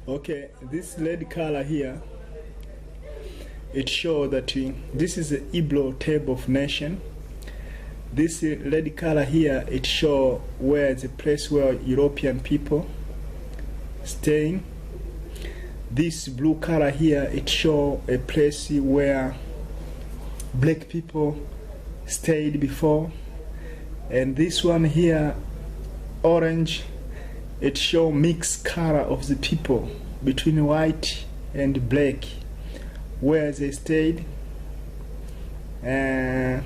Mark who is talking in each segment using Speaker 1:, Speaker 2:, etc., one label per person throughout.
Speaker 1: Okay, this red color here, it shows that this is the Igbo type of nation. This red color here, it shows where the place where European people staying. This blue color here, it shows a place where black people stayed before. And this one here, orange, it shows mixed color of the people between white and black where they stayed. The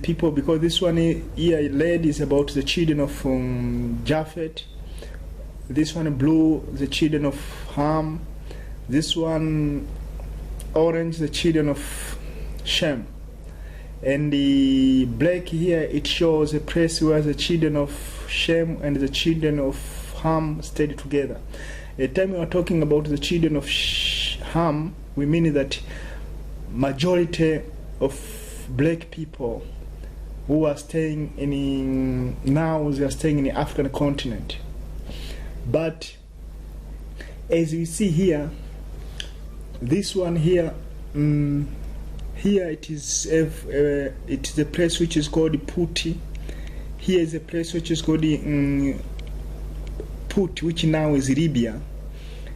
Speaker 1: people, because this one here red is about the children of Japhet. This one blue, the children of Ham. This one orange, the children of Shem. And the black here, it shows a place where the children of Shem and the children of Ham stayed together. At the time we are talking about the children of Ham, we mean that majority of black people who are staying now they are staying in the African continent. But as we see here, this one here, here it is a place which is called Puti. Here is a place which is called Put, which now is Libya.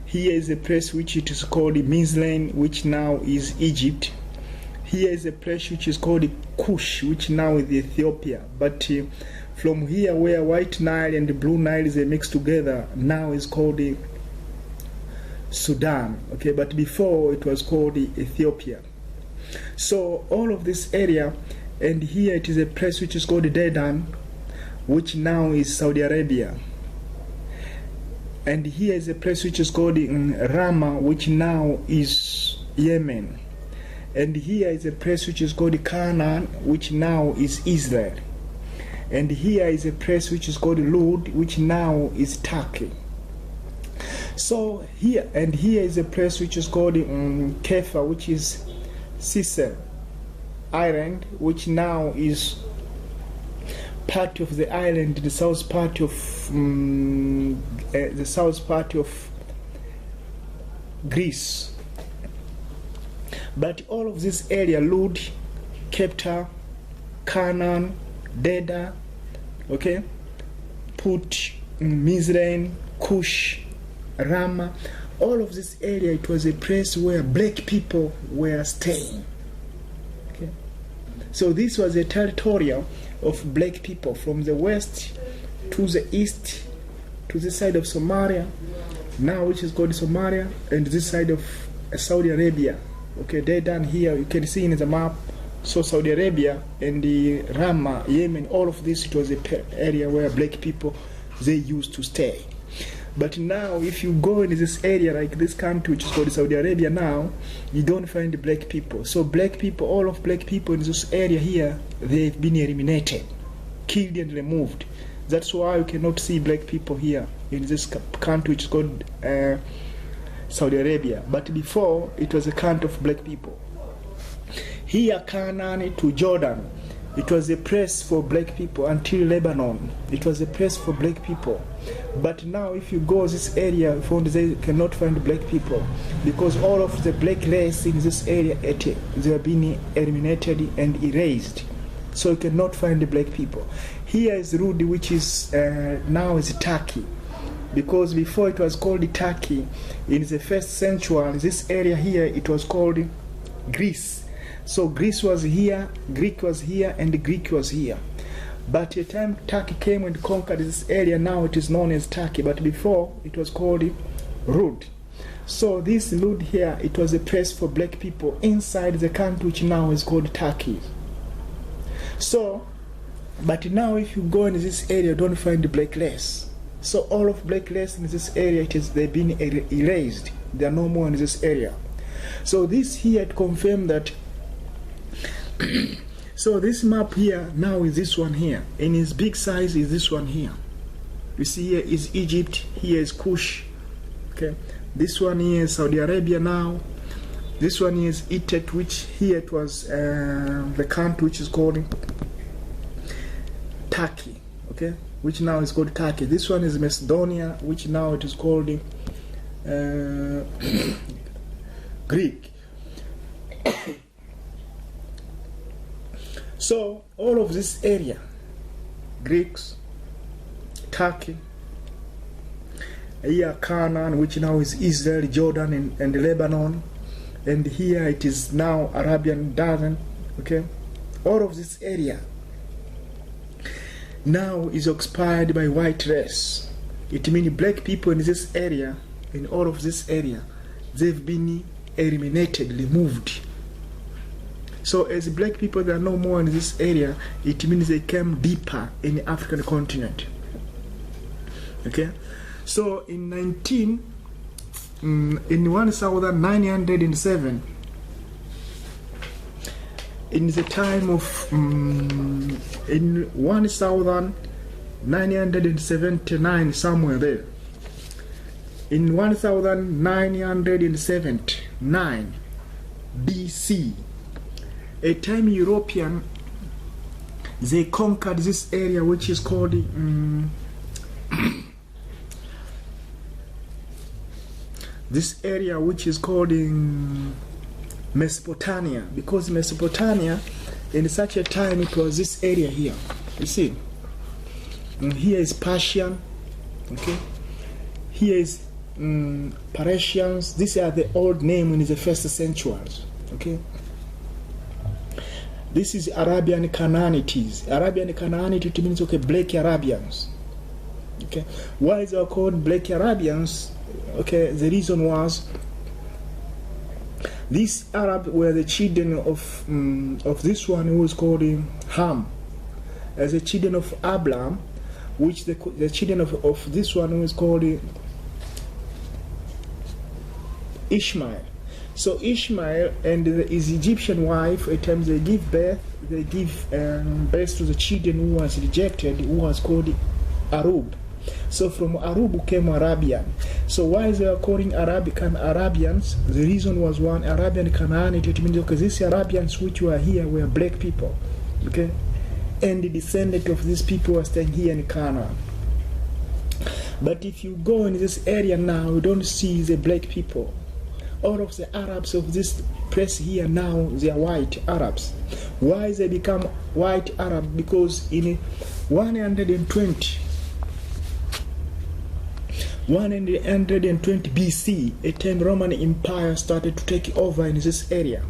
Speaker 1: Here is a place which it is called Mizraim, which now is Egypt. Here is a place which is called Kush, which now is Ethiopia. But from here where White Nile and the Blue Nile they mix together, now is called Sudan. Okay, but before it was called Ethiopia. So all of this area, and here it is a place which is called Dedan, which now is Saudi Arabia. And here is a place which is called Rama, which now is Yemen. And here is a place which is called Canaan, which now is Israel. And here is a place which is called Lud, which now is Turkey. So here, and here is a place which is called Kefa, which is Sicily Island, which now is part of the island, the south part of Greece. But all of this area, Lud, Kepta, Canaan, Deda, okay, Put, Mizraim, Kush, Rama, all of this area, it was a place where black people were staying. Okay, so this was a territorial of black people from the west to the east to this side of Somalia, now which is called Somalia, and this side of Saudi Arabia. Okay, they down here you can see in the map. So Saudi Arabia and the Rama, Yemen, all of this, it was a area where black people they used to stay. But now if you go in this area like this country which is called Saudi Arabia now, you don't find the black people. So black people, all of black people in this area here, they've been eliminated, killed and removed. That's why you cannot see black people here in this country which is called Saudi Arabia. But before, it was a country of black people. Here, Canaan to Jordan, it was a place for black people until Lebanon. It was a place for black people. But now if you go this area, they cannot find black people because all of the black race in this area, they have been eliminated and erased. So you cannot find the black people. Here is Rudi, which is now is Turkey. Because before it was called Turkey, in the first century, this area here, it was called Greece. So Greece was here, Greek was here, and Greek was here. But the time Turkey came and conquered this area, now it is known as Turkey. But before, it was called Rud. So this Rud here, it was a place for black people inside the country which now is called Turkey. So, but now if you go in this area, you don't find the black race. So all of black race in this area, they've been erased. They are no more in this area. So this here to confirm that. So this map here now is this one here, and its big size is this one here. You see here is Egypt, here is Kush. Okay, this one here is Saudi Arabia now. This one is Egypt, which here it was the country which is called Turkey. Okay, which now is called Turkey. This one is Macedonia, which now it is called Greek. So all of this area, Greeks, Turkey, here Canaan, which now is Israel, Jordan, and Lebanon, and here it is now Arabian Desert. Okay, all of this area now is occupied by white race. It means black people in this area, in all of this area, they've been eliminated, removed. So as black people that are no more in this area, it means they came deeper in the African continent. Okay, so in 1907, in the time of in 1979, somewhere there, in 1979 BC, a time European, they conquered this area which is called this area which is called Mesopotamia, because Mesopotamia in such a time it was this area here, you see, and here is Persian, okay, here is Parisians. These are the old name in the first centuries, okay. This is Arabian Canaanites. Arabian Canaanite means, okay, black Arabians. Okay, why they are called black Arabians? Okay, the reason was these Arabs were the children of this one who was called Ham, as the children of Abraham, which the children of this one who is called Ishmael. So Ishmael and his Egyptian wife, at times they give birth to the children who was rejected, who was called Arab. So from Arab came Arabian. So why they are calling Arabians? The reason was one, Arabian Canaanite. It means, okay, these Arabians which were here were black people, okay, and the descendant of these people are staying here in Canaan. But if you go in this area now, you don't see the black people. All of the Arabs of this place here now, they are white Arabs. Why they become white Arab? Because in 120 BC, a time Roman Empire started to take over in this area.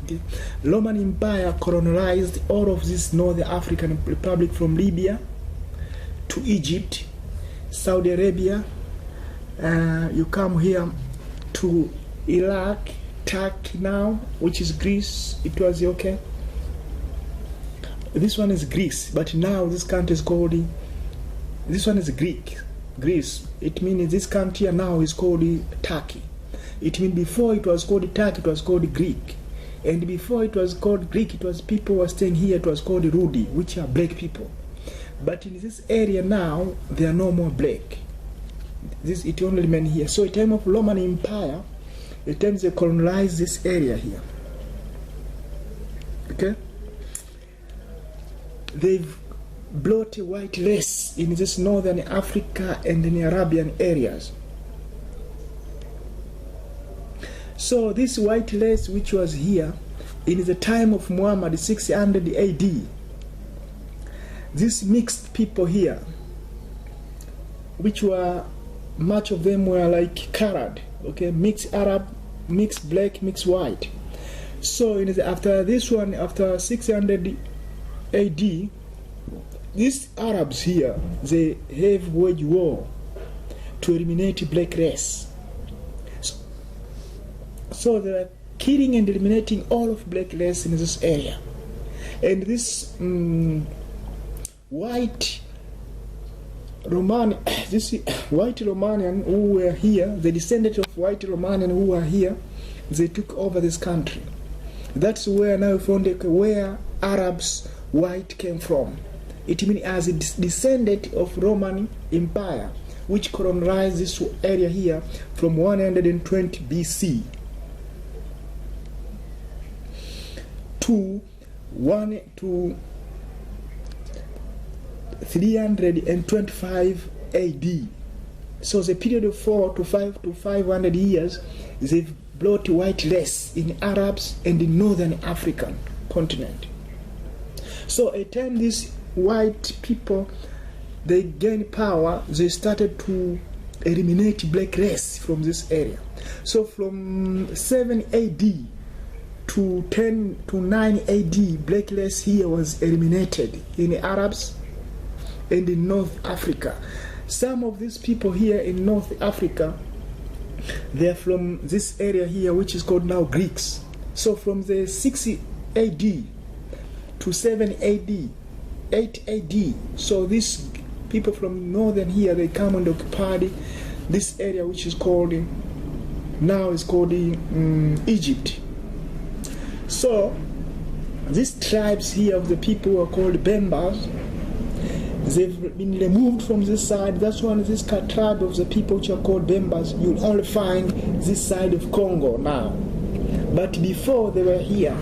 Speaker 1: Okay? Roman Empire colonized all of this North African Republic from Libya to Egypt, Saudi Arabia. You come here to Iraq, Turkey now, which is Greece. It was okay. This one is Greece, but now this country is called, this one is Greece. It means this country now is called Turkey. It means before it was called Turkey, it was called Greek. And before it was called Greek, it was people were staying here, it was called Rudi, which are black people. But in this area now, there are no more black. It only remains here. So at the time of Roman Empire, at times they colonized this area here. Okay? They've brought a white race in this northern Africa and in the Arabian areas. So this white race which was here in the time of Muhammad, 600 AD, these mixed people here, which were, much of them were like colored, okay, mixed Arab, mixed black, mixed white. So after this one, after 600 AD, these Arabs here, they have waged war to eliminate black race. So they are killing and eliminating all of black race in this area. And this white Romanian who were here, the descendants of white Romanian who were here, they took over this country. That's where now we found where Arabs white came from. It means as a descendant of Roman Empire, which colonized this area here from 120 BC to 325 AD. So the period of 4 to 500 years, they've brought white race in Arabs and in Northern African continent. So at the time these white people, they gained power, they started to eliminate black race from this area. So from 7 AD to 10 to 9 AD, black race here was eliminated in Arabs and in North Africa. Some of these people here in North Africa, they are from this area here, which is called now Greeks. So from the 6 AD to 7 AD, 8 AD, so these people from northern here, they come and occupy this area, which is called, now is called Egypt. So these tribes here of the people who are called Bembas, they've been removed from this side. That's one of this tribe of the people which are called Bembas. You'll only find this side of Congo now. But before they were here,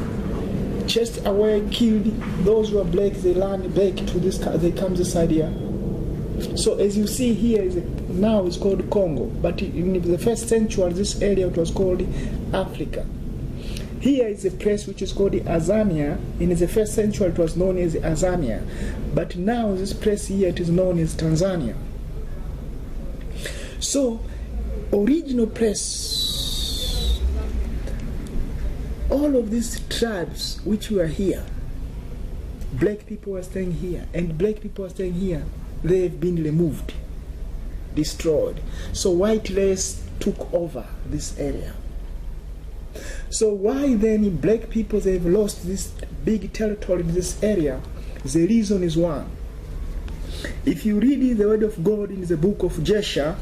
Speaker 1: chased away, killed those who are black, they land back to this, they come this side here. So as you see here, now it's called Congo. But in the first century, this area it was called Africa. Here is a place which is called Azania. In the first century it was known as Azania. But now this place here it is known as Tanzania. So, original place, all of these tribes which were here, black people were staying here, and black people are staying here, they've been removed, destroyed. So white race took over this area. So why then black people, they've lost this big territory in this area? The reason is one. If you read the word of God in the book of Joshua,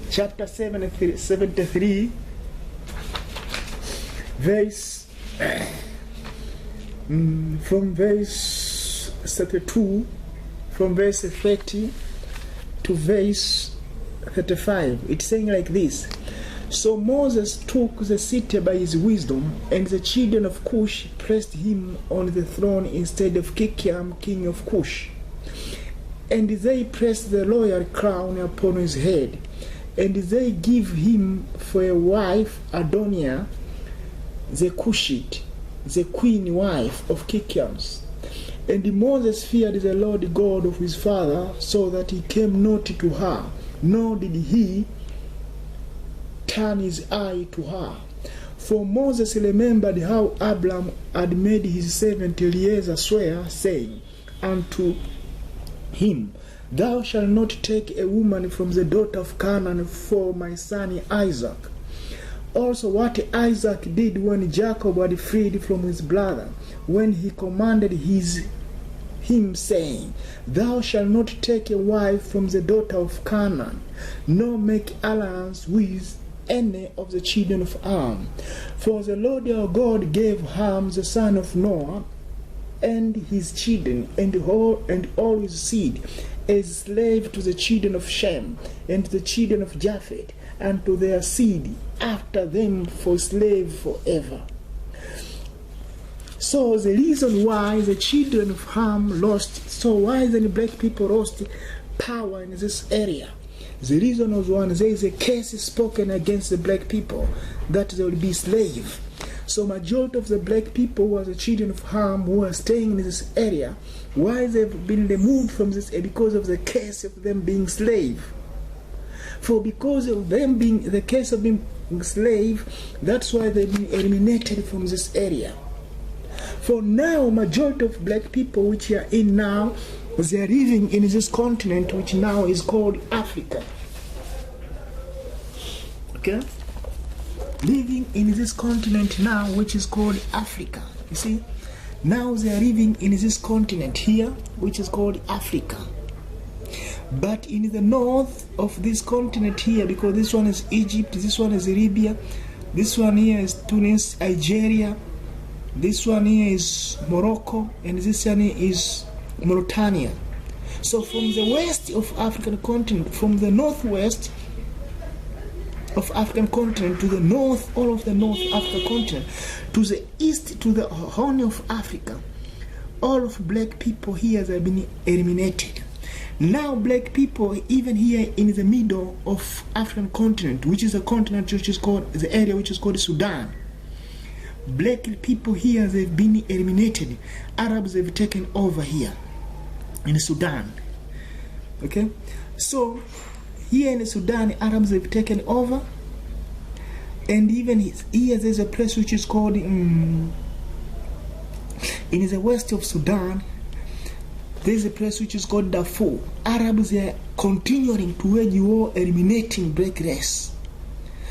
Speaker 1: chapter 73, verse from verse 32, from verse 30 to verse 35, it's saying like this. So Moses took the city by his wisdom, and the children of Cush placed him on the throne instead of Gideon, king of Cush. And they pressed the royal crown upon his head, and they give him for a wife Adoniah, the Cushite, the queen wife of Gideon's. And Moses feared the Lord God of his father, so that he came not to her, nor did he turn his eye to her. For Moses remembered how Abram had made his servant Eliezer swear, saying unto him, Thou shalt not take a woman from the daughter of Canaan for my son Isaac. Also what Isaac did when Jacob had freed from his brother, when he commanded him, saying, Thou shalt not take a wife from the daughter of Canaan, nor make alliance with any of the children of Ham. For the Lord our God gave Ham the son of Noah and his children and all his seed as slave to the children of Shem and the children of Japheth, and to their seed after them for slave forever. So the reason why the children of Ham lost, so why the black people lost power in this area, the reason was one, there is a case spoken against the black people that they will be slave. So majority of the black people were the children of Ham who are staying in this area. Why they've been removed from this area? Because of the case of them being slave. For because of them being the case of being slave, that's why they've been eliminated from this area. For now, majority of black people which are in now, they are living in this continent which now is called Africa. Okay? Living in this continent now which is called Africa. You see? Now they are living in this continent here which is called Africa. But in the north of this continent here, because this one is Egypt, this one is Libya, this one here is Tunis, Algeria, this one here is Morocco, and this one here is Mauritania. So from the west of African continent, from the northwest of African continent to the north, all of the North African continent, to the east, to the Horn of Africa, all of black people here have been eliminated. Now black people, even here in the middle of African continent, which is a continent which is called, the area which is called Sudan, black people here, they've been eliminated. Arabs have taken over here in Sudan. Okay, so here in Sudan, Arabs have taken over, and even here there's a place which is called in the west of Sudan. There's a place which is called Darfur. Arabs are continuing to wage war, eliminating black race.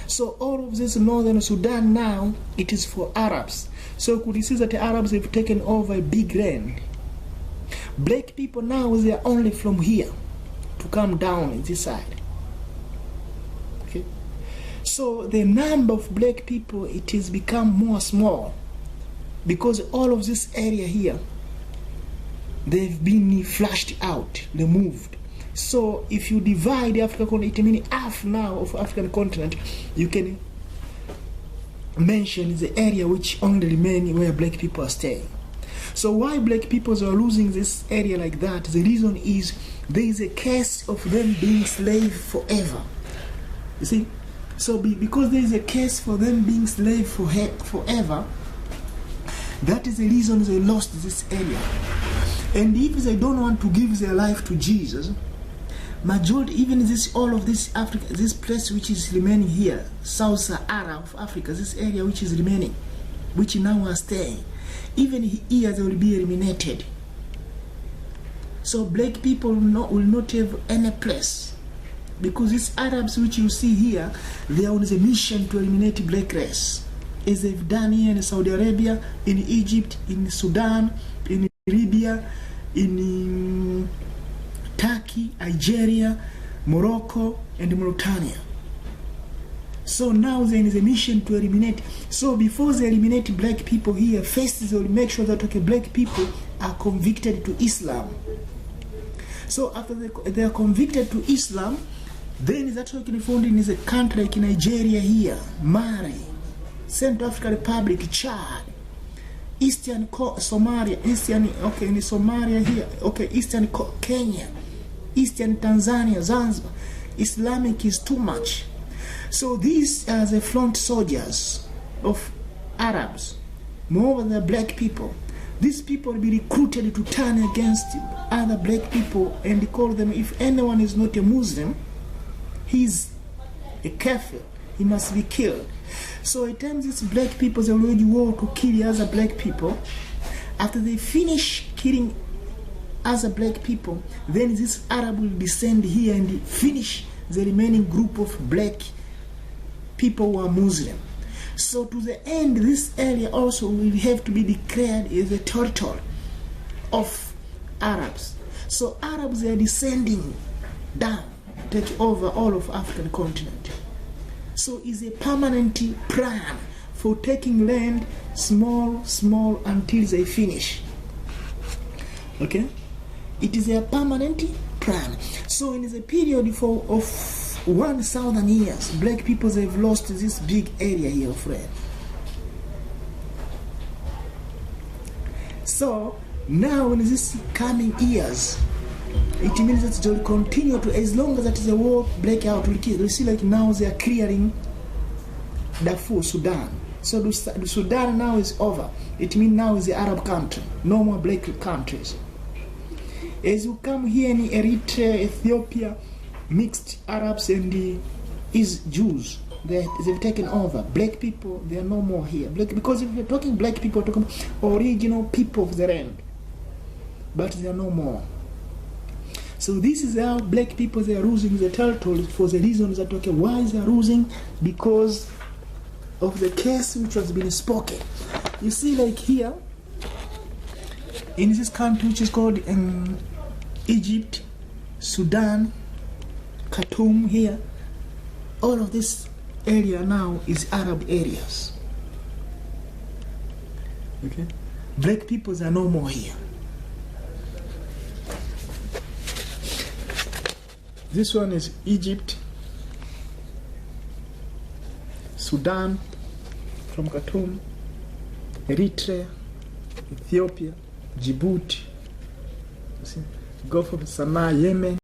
Speaker 1: So all of this northern Sudan now, it is for Arabs. So could you see that the Arabs have taken over a big land? Black people now, they are only from here to come down in this side. Okay. So the number of black people, it has become more small because all of this area here, they've been flushed out, removed. So if you divide the African continent, it means half now of African continent, you can mention the area which only remain where black people are staying. So why black people are losing this area like that? The reason is there is a case of them being slave forever. You see? So because there is a case for them being slave forever, that is the reason they lost this area. And if they don't want to give their life to Jesus, majority, even this, all of this Africa, this place which is remaining here, South Sahara of Africa, this area which is remaining, which now are staying, even here they will be eliminated. So black people will not have any place, because these Arabs which you see here, they are on the mission to eliminate black race, as they've done here in Saudi Arabia, in Egypt, in Sudan, in Libya, in Turkey, Algeria, Morocco, and Mauritania. So now there is a mission to eliminate. So before they eliminate black people here, first they will make sure that okay, black people are convicted to Islam. So after they are convicted to Islam, then that's what you can find in a country like Nigeria here, Mali, Central African Republic, Chad, Eastern Somalia, in Somalia here, Eastern Kenya, Eastern Tanzania, Zanzibar. Islamic is too much. So these are the front soldiers of Arabs. Moreover, the black people. These people will be recruited to turn against other black people and call them, if anyone is not a Muslim, he's a kafir, he must be killed. So at times these black people, they already war to kill other black people. After they finish killing other black people, then this Arab will descend here and finish the remaining group of black people who are Muslim. So to the end, this area also will have to be declared as a territory of Arabs. So Arabs are descending down, take over all of African continent. So it's a permanent plan for taking land small until they finish. Okay? It is a permanent plan. So in the period of 1,000 years, black people have lost this big area here, friend. So now in these coming years, it means that they will continue to, as long as that the war break out, we see like now they are clearing Darfur, Sudan. So the Sudan now is over. It means now is the Arab country, no more black countries. As you come here in Eritrea, Ethiopia, mixed Arabs and is Jews. They've taken over. Black people, they are no more here. Because if you're talking black people, talking original people of the land, but they are no more. So this is how black people, they are losing the territory for the reasons that okay, why they are losing? Because of the case which has been spoken. You see, like here in this country which is called Egypt, Sudan, Khartoum here, all of this area now is Arab areas. Okay, black peoples are no more here. This one is Egypt, Sudan, from Khartoum, Eritrea, Ethiopia, Djibouti. You see? Gulf of Sinai, Yemen.